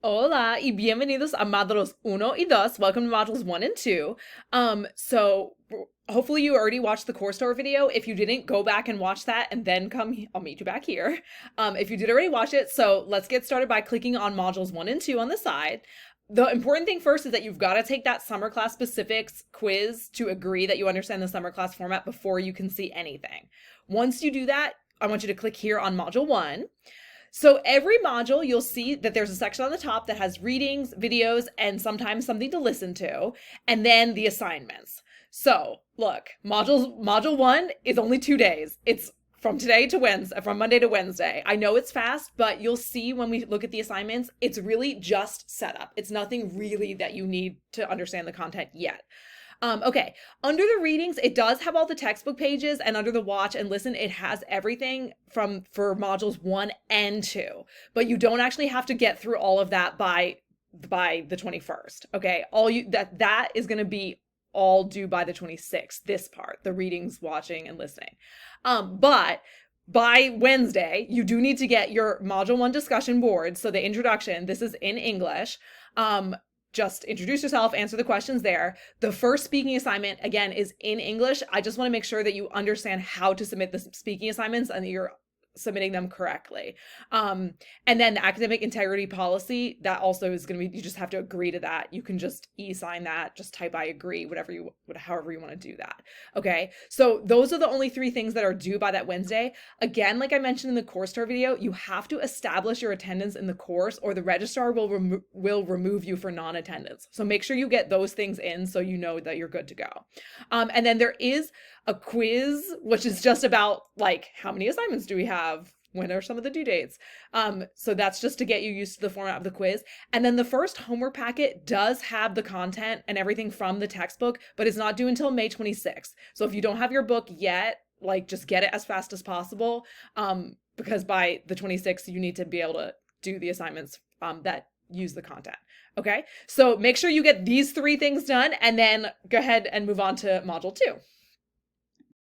Hola y bienvenidos a Módulos uno y 2. Welcome to modules 1 and 2. Hopefully you already watched the core store video. If you didn't, go back and watch that and then I'll meet you back here. If you did already watch it, so let's get started by clicking on modules 1 and 2 on the side. The important thing first is that you've got to take that summer class specifics quiz to agree that you understand the summer class format before you can see anything. Once you do that, I want you to click here on module 1. So every module, you'll see that there's a section on the top that has readings, videos, and sometimes something to listen to, and then the assignments. So look, module 1 is only 2 days. It's from today to Wednesday, from Monday to Wednesday. I know it's fast, but you'll see when we look at the assignments, it's really just setup. It's nothing really that you need to understand the content yet. Okay, under the readings, it does have all the textbook pages, and under the watch and listen, it has everything for modules 1 and 2. But you don't actually have to get through all of that by the 21st. Okay, that is going to be all due by the 26th. This part, the readings, watching, and listening. But by Wednesday, you do need to get your module 1 discussion board. So the introduction, this is in English. Just introduce yourself, answer the questions there. The first speaking assignment, again, is in English. I just want to make sure that you understand how to submit the speaking assignments and that you're submitting them correctly. And then the academic integrity policy, that also is going to be, you just have to agree to that. You can just e-sign that, just type I agree, however you want to do that. Okay, so those are the only 3 things that are due by that Wednesday. Again, like I mentioned in the course tour video, you have to establish your attendance in the course or the registrar will remove you for non-attendance. So make sure you get those things in so you know that you're good to go. And then there is a quiz, which is just about like, how many assignments do we have? When are some of the due dates? So that's just to get you used to the format of the quiz. And then the first homework packet does have the content and everything from the textbook, but it's not due until May 26th. So if you don't have your book yet, like just get it as fast as possible. Because by the 26th, you need to be able to do the assignments that use the content. Okay, so make sure you get these 3 things done and then go ahead and move on to module 2.